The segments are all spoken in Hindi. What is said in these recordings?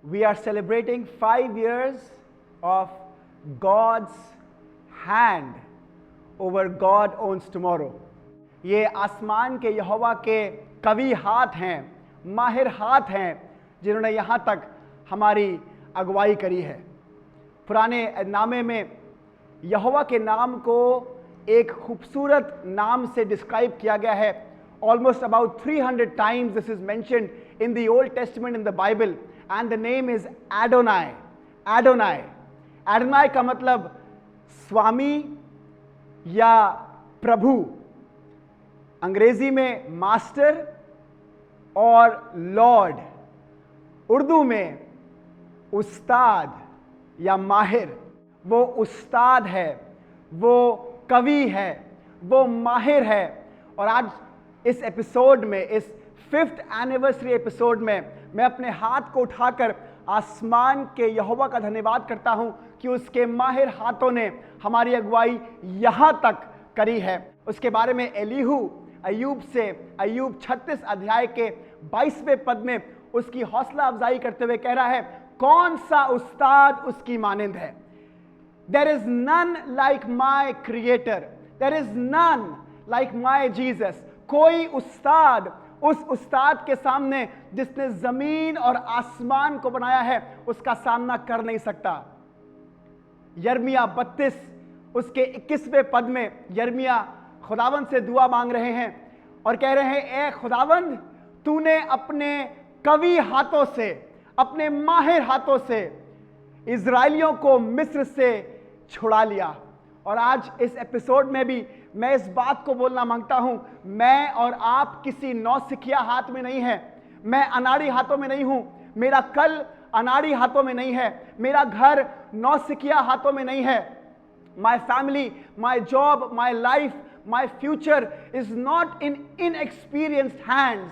we are celebrating 5 years of God's hand over God owns tomorrow. ये आसमान के यहोवा के कवि हाथ हैं, माहिर हाथ हैं, जिन्होंने यहाँ तक हमारी अगुवाई करी है। पुराने नामे में यहोवा के नाम को एक खूबसूरत नाम से डिस्क्राइब किया गया है। Almost about 300 times this is mentioned in the Old Testament in the Bible, and the name is Adonai. Adonai. Adonai का मतलब स्वामी या प्रभु, अंग्रेजी में मास्टर और लॉर्ड, उर्दू में उस्ताद या माहिर। वो उस्ताद है, वो कवि है, वो माहिर है। और आज इस एपिसोड में, इस 5th एनिवर्सरी एपिसोड में, मैं अपने हाथ को उठाकर आसमान के यहोवा का धन्यवाद करता हूं कि उसके माहिर हाथों ने हमारी अगुवाई यहां तक करी है। उसके बारे में एलीहू अय्यूब से अय्यूब 36 अध्याय के 22वें पद में उसकी हौसला अफजाई करते हुए कह रहा है, कौन सा उस्ताद उसकी मानिंद है। There is none like my creator. There is none like my Jesus. कोई उस्ताद उस उस्ताद के सामने जिसने जमीन और आसमान को बनाया है उसका सामना कर नहीं सकता। यर्मिया 32 उसके 21वें पद में यर्मिया खुदावंद से दुआ मांग रहे हैं और कह रहे हैं, ए खुदावंद, तूने अपने कवि हाथों से, अपने माहिर हाथों से इजराइलियों को मिस्र से छुड़ा लिया। और आज इस एपिसोड में भी मैं इस बात को बोलना मांगता हूं, मैं और आप किसी नौसिखिया हाथ में नहीं है। मैं अनाड़ी हाथों में नहीं हूं, मेरा कल अनाड़ी हाथों में नहीं है, मेरा घर नौसिखिया हाथों में नहीं है। My family, my job, my life, my future is not in inexperienced hands.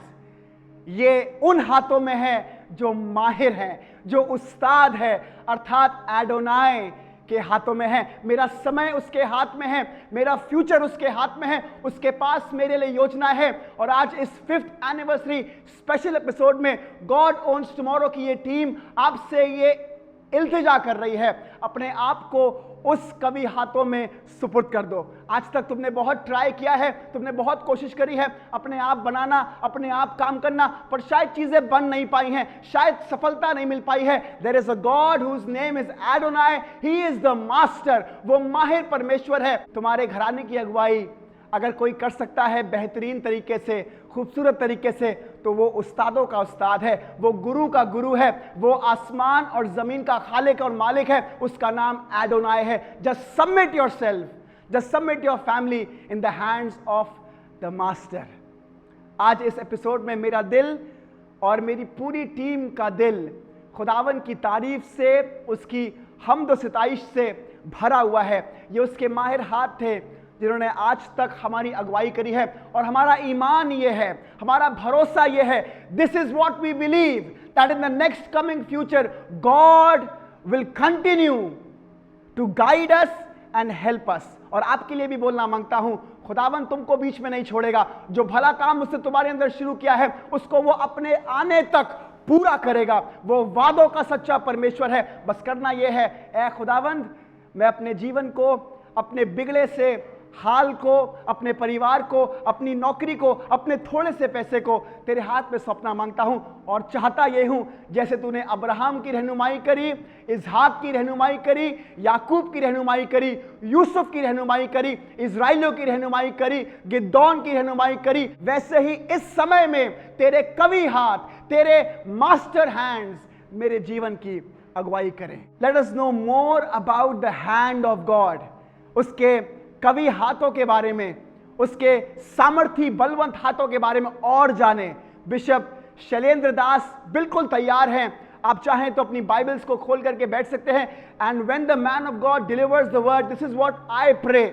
ये उन हाथों में है जो माहिर हैं, जो उस्ताद है, अर्थात एडोनाई के हाथों में है। मेरा समय उसके हाथ में है, मेरा फ्यूचर उसके हाथ में है, उसके पास मेरे लिए योजना है। और आज इस 5th एनिवर्सरी स्पेशल एपिसोड में गॉड ओन्स टुमारो की ये टीम आपसे ये इल्तिजा कर रही है, अपने आप को उस कवि हाथों में सुपुर्द कर दो। आज तक तुमने बहुत ट्राई किया है, तुमने बहुत कोशिश करी है अपने आप बनाना, अपने आप काम करना, पर शायद चीजें बन नहीं पाई हैं, शायद सफलता नहीं मिल पाई है। There is a God whose name is Adonai, he is the master. वो माहिर परमेश्वर है। तुम्हारे घराने की अगुवाई अगर कोई कर सकता है बेहतरीन तरीके से, खूबसूरत तरीके से, तो वो उस्तादों का उस्ताद है, वो गुरु का गुरु है, वो आसमान और जमीन का खालिक और मालिक है। उसका नाम एडोनाई है। Just submit yourself, just submit your family in the hands of the master. आज इस एपिसोड में मेरा दिल और मेरी पूरी टीम का दिल खुदावन की तारीफ से, उसकी हम्द और सिताइश से भरा हुआ है। ये उसके माहिर हाथ थे जिन्होंने आज तक हमारी अगुवाई करी है। और हमारा ईमान ये है, हमारा भरोसा ये है, this is what we believe, that in the next coming future God will continue to guide us and help us. और आपके लिए भी बोलना मांगता हूं, खुदावन तुमको बीच में नहीं छोड़ेगा। जो भला काम उसने तुम्हारे अंदर शुरू किया है उसको वो अपने आने तक पूरा करेगा। वो वादों का सच्चा परमेश्वर है। बस करना यह है, ए खुदावंद, मैं अपने जीवन को, अपने बिगड़े से हाल को, अपने परिवार को, अपनी नौकरी को, अपने थोड़े से पैसे को तेरे हाथ में सौंपना मांगता हूं। और चाहता ये हूं, जैसे तूने अब्राहम की रहनुमाई करी, इसहाक की रहनुमाई करी, याकूब की रहनुमाई करी, यूसुफ की रहनुमाई करी, इजराइलियों की रहनुमाई करी, गिदोन की रहनुमाई करी, वैसे ही इस समय में तेरे कवि हाथ, तेरे मास्टर हैंड्स मेरे जीवन की अगुवाई करें। Let us know more about the hand of God. उसके कवि हाथों के बारे में, उसके सामर्थी बलवंत हाथों के बारे में और जाने। बिशप शैलेंद्र दास बिल्कुल तैयार हैं। आप चाहें तो अपनी बाइबल्स को खोल करके बैठ सकते हैं। And when the man of God delivers the word, this is what I pray.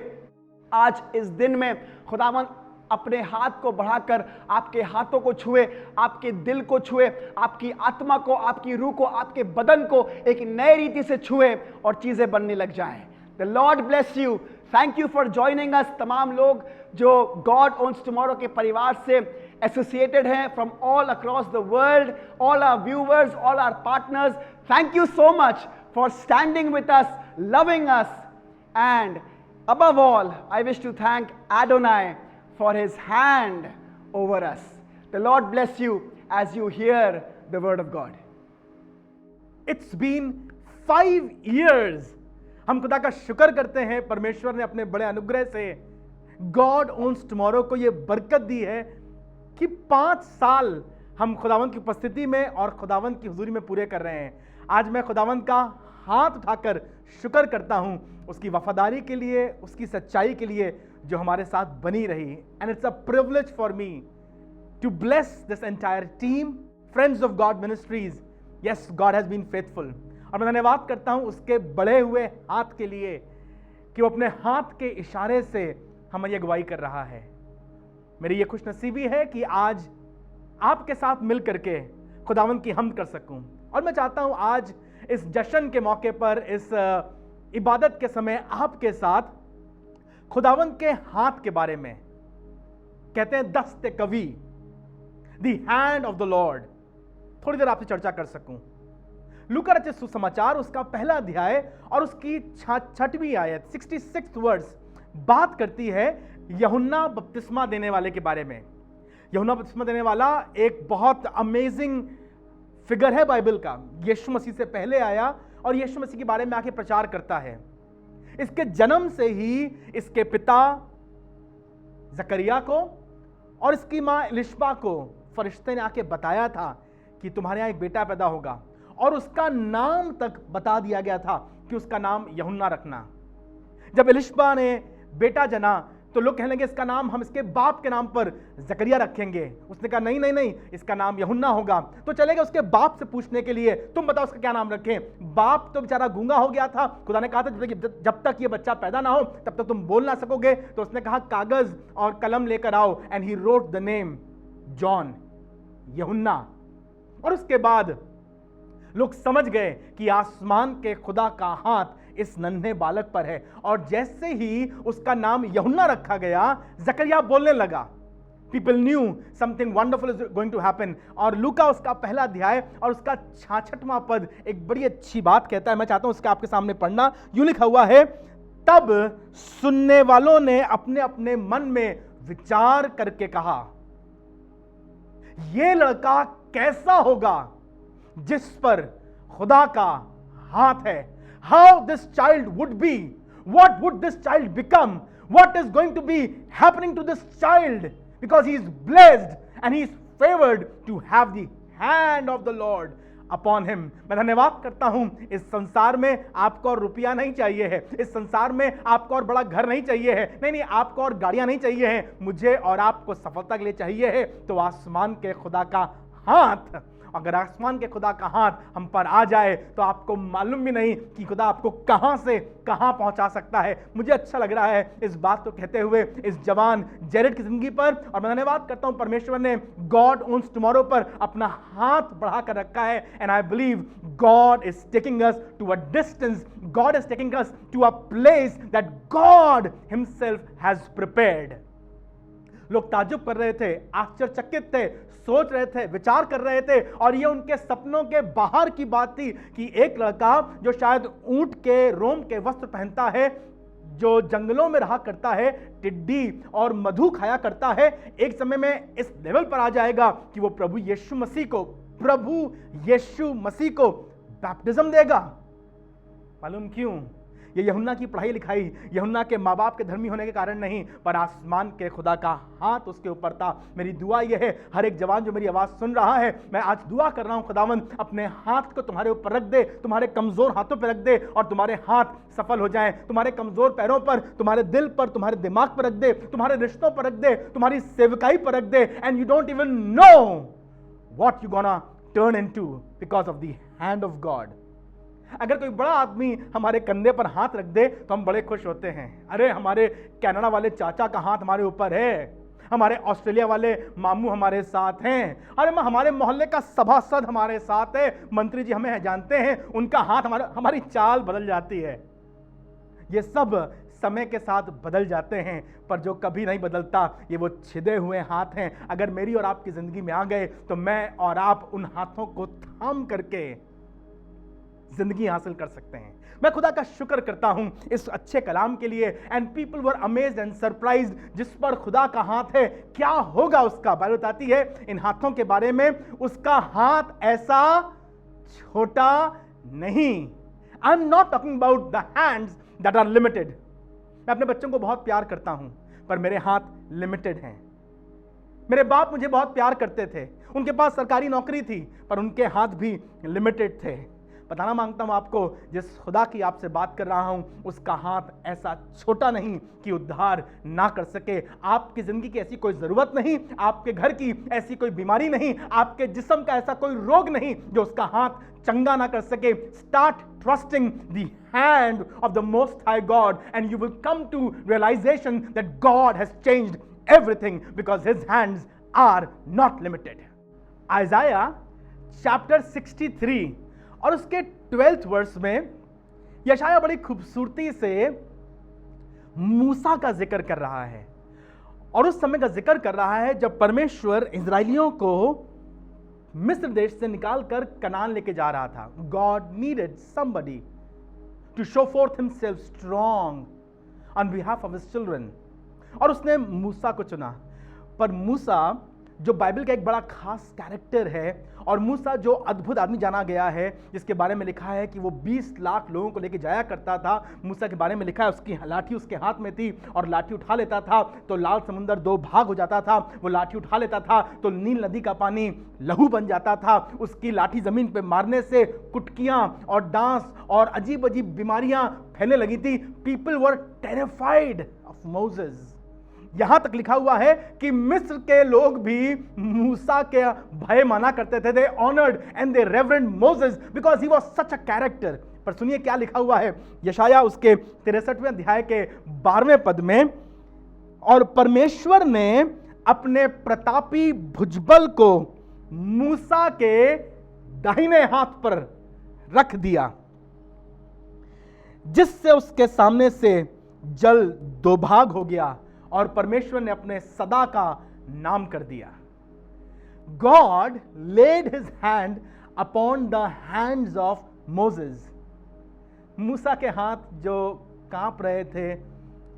आज इस दिन में खुदावंद अपने हाथ को बढ़ाकर आपके हाथों को छुए, आपके दिल को छुए, आपकी आत्मा को, आपकी रूह को, आपके बदन को एक नए रीति से छुए और चीजें बनने लग जाएं। The Lord bless you. Thank you for joining us. तमाम लोग जो गॉड ओन्स टुमारो के परिवार से एसोसिएटेड हैं from all across the world, all our viewers, all our partners, thank you so much for standing with us, loving us, and above all, I wish to thank Adonai for his hand over us. The Lord bless you as you hear the word of God. It's been 5 years. हम खुदा का शुक्र करते हैं, परमेश्वर ने अपने बड़े अनुग्रह से गॉड ओन्स टुमारो को ये बरकत दी है कि 5 साल हम खुदावंत की उपस्थिति में और खुदावंत की हुजूरी में पूरे कर रहे हैं। आज मैं खुदावंत का हाथ उठाकर शुक्र करता हूं उसकी वफादारी के लिए, उसकी सच्चाई के लिए जो हमारे साथ बनी रही। And it's a privilege for me to bless this entire team, friends of God ministries. Yes, God has been faithful. और मैं धन्यवाद करता हूं उसके बढ़े हुए हाथ के लिए कि वो अपने हाथ के इशारे से हमारी अगुवाई कर रहा है। मेरी ये खुशनसीबी है कि आज आपके साथ मिल करके खुदावंत की हमद कर सकूं। और मैं चाहता हूं आज इस जश्न के मौके पर, इस इबादत के समय आपके साथ खुदावंत के हाथ के बारे में, कहते हैं दस्ते कवि, the hand of the Lord, थोड़ी देर आपसे चर्चा कर सकूं। लूका रचित सुसमाचार उसका पहला अध्याय और उसकी 6वीं आयत 66 वर्ड्स बात करती है यूहन्ना बपतिस्मा देने वाले के बारे में। यूहन्ना बपतिस्मा देने वाला एक बहुत अमेजिंग फिगर है बाइबल का। यीशु मसीह से पहले आया और यीशु मसीह के बारे में आके प्रचार करता है। इसके जन्म से ही इसके पिता जकरिया को और इसकी मां एलिशबा को फरिश्ते ने आके बताया था कि तुम्हारे यहां एक बेटा पैदा होगा, और उसका नाम तक बता दिया गया था कि उसका नाम यूहन्ना रखना। जब एलिशबा ने बेटा जना तो लोग कहने लगे इसका नाम हम इसके बाप के नाम पर जकरिया रखेंगे। उसने कहा नहीं नहीं नहीं, इसका नाम यूहन्ना होगा। तो चले गए उसके बाप से पूछने के लिए, तुम बताओ उसका क्या नाम रखें। बाप तो बेचारा गूंगा हो गया था। खुदा ने कहा था जब तक ये बच्चा पैदा ना हो तब तक तुम बोल ना सकोगे। तो उसने कहा कागज और कलम लेकर आओ, and he wrote the name John, यूहन्ना। और उसके बाद लोग समझ गए कि आसमान के खुदा का हाथ इस नन्हे बालक पर है। और जैसे ही उसका नाम यूहन्ना रखा गया, जकरिया बोलने लगा। People knew something wonderful is going to happen. और लूका उसका पहला अध्याय और उसका 66वां पद एक बड़ी अच्छी बात कहता है। मैं चाहता हूं उसका आपके सामने पढ़ना। यूं लिखा हुआ है, तब सुनने वालों ने अपने अपने मन में विचार करके कहा, यह लड़का कैसा होगा जिस पर खुदा का हाथ है। How this child would be, what would this child become, what is going to be happening to this child, because he is blessed and he is favored to have the hand of the Lord upon him. मैं धन्यवाद करता हूं, इस संसार में आपको और रुपया नहीं चाहिए है, इस संसार में आपको और बड़ा घर नहीं चाहिए है, नहीं नहीं, आपको और गाड़ियां नहीं चाहिए है, मुझे और आपको सफलता के लिए चाहिए है तो आसमान के खुदा का हाथ। अगर आसमान के खुदा का हाथ हम पर आ जाए तो आपको मालूम भी नहीं कि खुदा आपको कहां से कहां पहुंचा सकता है। मुझे अच्छा लग रहा है इस बात को कहते हुए इस जवान जेरेड की जिंदगी पर, और मैं धन्यवाद करता हूं परमेश्वर ने गॉड ओन्स टुमारो पर अपना हाथ बढ़ा कर रखा है। And I believe God is taking us to a distance, God is taking us to a place that God himself has prepared. लोग ताज्जुब कर रहे थे, आश्चर्यचकित थे, सोच रहे थे, विचार कर रहे थे, और ये उनके सपनों के बाहर की बात थी कि एक लड़का जो शायद ऊंट के रोम के वस्त्र पहनता है, जो जंगलों में रहा करता है, टिड्डी और मधु खाया करता है, एक समय में इस लेवल पर आ जाएगा कि वो प्रभु यीशु मसीह को बैप्टिज्म देगा। मालूम क्यों? ये यूहन्ना की पढ़ाई लिखाई, यूहन्ना के माँ बाप के धर्मी होने के कारण नहीं, पर आसमान के खुदा का हाथ उसके ऊपर था। मेरी दुआ यह है, हर एक जवान जो मेरी आवाज़ सुन रहा है, मैं आज दुआ कर रहा हूँ खुदावंद अपने हाथ को तुम्हारे ऊपर रख दे, तुम्हारे कमज़ोर हाथों पर रख दे, और तुम्हारे हाथ सफल हो जाएं। तुम्हारे कमज़ोर पैरों पर, तुम्हारे दिल पर, तुम्हारे दिमाग पर रख दे, तुम्हारे रिश्तों पर रख दे, तुम्हारी सेवकाई पर रख दे, and you don't even know what you gonna turn into because of the hand of God. अगर कोई बड़ा आदमी हमारे कंधे पर हाथ रख दे तो हम बड़े खुश होते हैं। अरे हमारे कनाडा वाले चाचा का हाथ हमारे ऊपर है, हमारे ऑस्ट्रेलिया वाले मामू हमारे साथ हैं, अरे हमारे मोहल्ले का सभासद हमारे साथ है, मंत्री जी हमें जानते हैं, उनका हाथ हमारी चाल बदल जाती है। ये सब समय के साथ बदल जाते हैं, पर जो कभी नहीं बदलता ये वो छिदे हुए हाथ हैं। अगर मेरी और आपकी जिंदगी में आ गए तो मैं और आप उन हाथों को थाम करके जिंदगी हासिल कर सकते हैं। मैं खुदा का शुक्र करता हूं इस अच्छे कलाम के लिए। And people were amazed and surprised, जिस पर खुदा का हाथ है क्या होगा उसका। बाइबल बताती है इन हाथों के बारे में, उसका हाथ ऐसा छोटा नहीं। I am not talking about the hands that are limited. मैं अपने बच्चों को बहुत प्यार करता हूं, पर मेरे हाथ लिमिटेड हैं। मेरे बाप मुझे बहुत प्यार करते थे, उनके पास सरकारी नौकरी थी, पर उनके हाथ भी लिमिटेड थे। बताना मांगता हूं आपको, जिस खुदा की आपसे बात कर रहा हूं उसका हाथ ऐसा छोटा नहीं कि उद्धार ना कर सके। आपकी जिंदगी की ऐसी कोई जरूरत नहीं, आपके घर की ऐसी कोई बीमारी नहीं, आपके जिस्म का ऐसा कोई रोग नहीं जो उसका हाथ चंगा ना कर सके। Start trusting the hand of the most high God and you will come to realization that God has changed everything because his hands are not limited. Isaiah chapter 63 और उसके 12th वर्स में यशाया बड़ी खूबसूरती से मूसा का जिक्र कर रहा है, और उस समय का जिक्र कर रहा है जब परमेश्वर इजराइलियों को मिस्र देश से निकालकर कनान लेके जा रहा था। God needed somebody to show forth himself strong on behalf of his children, और उसने मूसा को चुना। पर मूसा जो बाइबल का एक बड़ा खास कैरेक्टर है, और मूसा जो अद्भुत आदमी जाना गया है, जिसके बारे में लिखा है कि वो 20 लाख लोगों को लेकर जाया करता था। मूसा के बारे में लिखा है उसकी लाठी उसके हाथ में थी, और लाठी उठा लेता था तो लाल समुंदर 2 भाग हो जाता था। वो लाठी उठा लेता था तो नील नदी का पानी लहू बन जाता था। उसकी लाठी जमीन पे मारने से कुटकियां और डांस और अजीब अजीब बीमारियां फैलने लगी थी। People were terrified of Moses. यहां तक लिखा हुआ है कि मिस्र के लोग भी मूसा के भय माना करते थे। They honoured and they reverend Moses because he was such a character. पर सुनिए क्या लिखा हुआ है यशाया उसके 63वें अध्याय के 12वें पद में, और परमेश्वर ने अपने प्रतापी भुजबल को मूसा के दाहिने हाथ पर रख दिया, जिससे उसके सामने से जल 2 भाग हो गया, और परमेश्वर ने अपने सदा का नाम कर दिया। God laid his hand upon the hands of Moses. मूसा के हाथ जो कांप रहे थे,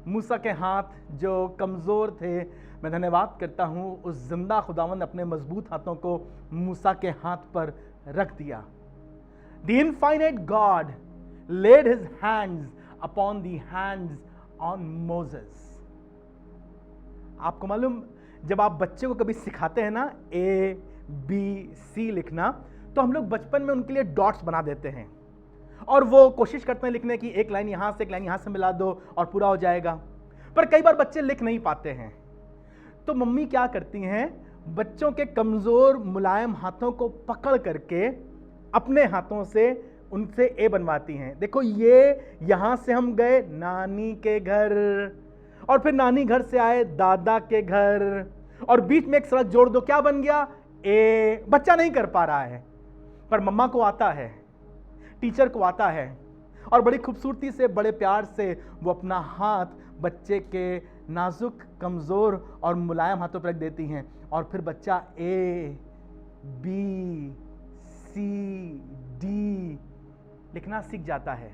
मूसा के हाथ जो कमजोर थे, मैं धन्यवाद करता हूं उस जिंदा खुदावंद अपने मजबूत हाथों को मूसा के हाथ पर रख दिया। The infinite God laid his hands upon the hands on Moses. आपको मालूम, जब आप बच्चे को कभी सिखाते हैं ना ABC लिखना, तो हम लोग बचपन में उनके लिए डॉट्स बना देते हैं, और वो कोशिश करते हैं लिखने की, एक लाइन यहां से एक लाइन यहां से मिला दो और पूरा हो जाएगा। पर कई बार बच्चे लिख नहीं पाते हैं, तो मम्मी क्या करती हैं, बच्चों के कमजोर मुलायम हाथों को पकड़ करके अपने हाथों से उनसे ए बनवाती हैं। देखो ये यहां से हम गए नानी के घर, और फिर नानी घर से आए दादा के घर, और बीच में एक सड़क जोड़ दो, क्या बन गया ए। बच्चा नहीं कर पा रहा है, पर मम्मा को आता है, टीचर को आता है, और बड़ी खूबसूरती से बड़े प्यार से वो अपना हाथ बच्चे के नाजुक कमजोर और मुलायम हाथों पर रख देती हैं, और फिर बच्चा ABC D लिखना सीख जाता है।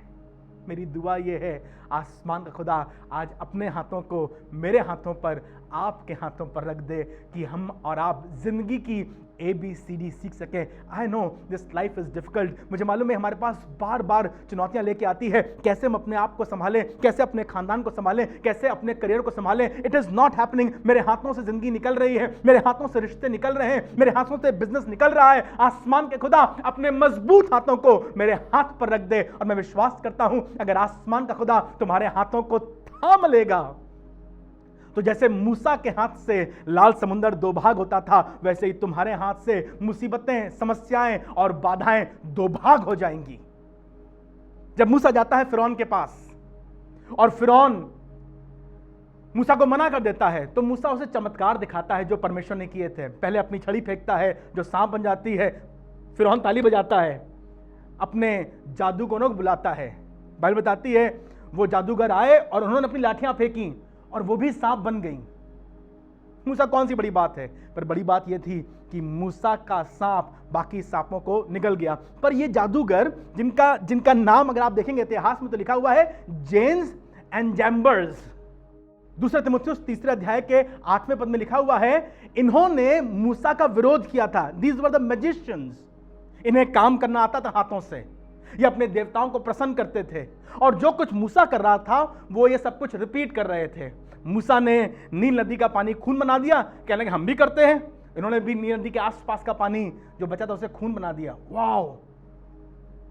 मेरी दुआ ये है आसमान का खुदा आज अपने हाथों को मेरे हाथों पर, आपके हाथों पर रख दे कि हम और आप जिंदगी की ABCD सीख सके। I know this life is difficult, मुझे मालूम है हमारे पास बार बार चुनौतियां लेके आती है, कैसे हम अपने आप को संभालें, कैसे अपने खानदान को संभालें, कैसे अपने करियर को संभालें। It is not happening. मेरे हाथों से जिंदगी निकल रही है, मेरे हाथों से रिश्ते निकल रहे हैं, मेरे हाथों से बिजनेस निकल रहा है। आसमान के खुदा अपने मजबूत हाथों को मेरे हाथ पर रख दे, और मैं विश्वास करता हूं अगर आसमान का खुदा तुम्हारे हाथों को थाम लेगा, तो जैसे मूसा के हाथ से लाल समुंदर 2 भाग होता था, वैसे ही तुम्हारे हाथ से मुसीबतें, समस्याएं और बाधाएं 2 भाग हो जाएंगी। जब मूसा जाता है फिरौन के पास, और फिरौन मूसा को मना कर देता है, तो मूसा उसे चमत्कार दिखाता है जो परमेश्वर ने किए थे। पहले अपनी छड़ी फेंकता है जो सांप बन जाती है, फिरौन ताली बजाता है, अपने जादूगरों को बुलाता है। बाइबल बताती है वो जादूगर आए और उन्होंने अपनी लाठियां फेंकी और वो भी सांप बन गई। मूसा कौन सी बड़ी बात है, पर बड़ी बात यह थी कि मूसा का सांप बाकी सांपों को निगल गया। पर ये जादूगर जिनका नाम अगर आप देखेंगे इतिहास में तो लिखा हुआ है जेन्स एंड जैम्बर्स। दूसरा तिमुथियुस 3 अध्याय के 8वें पद में लिखा हुआ है, इन्होंने मूसा का विरोध किया था। These were the magicians. इन्हें काम करना आता था हाथों से, ये अपने देवताओं को प्रसन्न करते थे और जो कुछ मूसा कर रहा था वो ये सब कुछ रिपीट कर रहे थे। मूसा ने नील नदी का पानी खून बना दिया, कहने लगे हम भी करते हैं। इन्होंने भी नील नदी के आसपास का पानी जो बचा था उसे खून बना दिया। वाओ!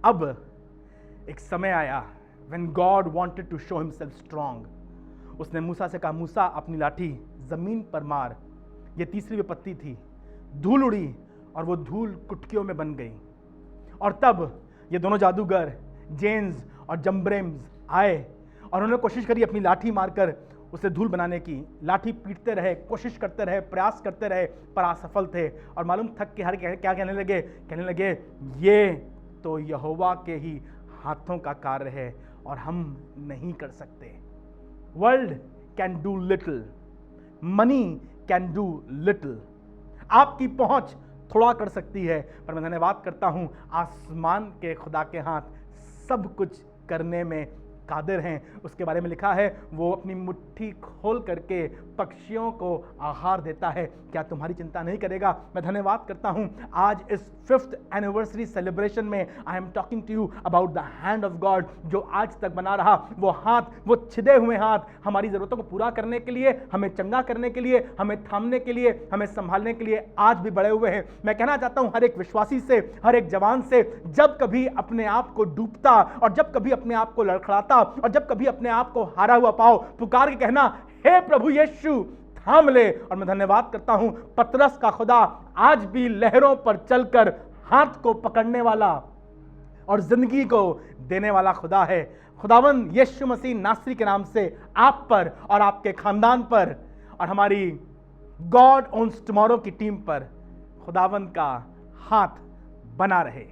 अब एक समय आया when God wanted to show himself strong। उसने मूसा से कहा, मूसा अपनी लाठी जमीन पर मार। ये तीसरी विपत्ति थी, धूल उड़ी और वो धूल कुटकियों में बन गई। और तब ये दोनों जादूगर जेन्स और जम्ब्रेम्स आए और उन्होंने कोशिश करी अपनी लाठी मारकर उसे धूल बनाने की। लाठी पीटते रहे, कोशिश करते रहे, प्रयास करते रहे, पर असफल थे। और मालूम थक के हर क्या कहने लगे, ये तो यहोवा के ही हाथों का कार्य है और हम नहीं कर सकते। World can do little, money can do little. आपकी पहुंच थोड़ा कर सकती है, पर मैं धन्यवाद करता हूं आसमान के खुदा के हाथ सब कुछ करने में कादिर हैं। उसके बारे में लिखा है, वो अपनी मुट्ठी खोल करके पक्षियों को आहार देता है। क्या तुम्हारी चिंता नहीं करेगा? मैं धन्यवाद करता हूं आज इस 5th एनिवर्सरी सेलिब्रेशन में I am talking to you about the hand of God, जो आज तक बना रहा। वो हाथ, वो छिदे हुए हाथ हमारी जरूरतों को पूरा करने के लिए, हमें चंगा करने के लिए, हमें थामने के लिए, हमें संभालने के लिए आज भी बड़े हुए हैं। मैं कहना चाहता हूं हर एक विश्वासी से, हर एक जवान से, जब कभी अपने आप को डूबता और जब कभी अपने आप को लड़खड़ाता और जब कभी अपने आप को हारा हुआ पाओ, पुकार के कहना, हे प्रभु यीशु थाम ले। और मैं धन्यवाद करता हूं पतरस का खुदा आज भी लहरों पर चलकर हाथ को पकड़ने वाला और जिंदगी को देने वाला खुदा है। खुदावन यीशु मसीह नासरी के नाम से आप पर और आपके खानदान पर और हमारी गॉड ओन्स टुमारो की टीम पर खुदावन का हाथ बना रहे।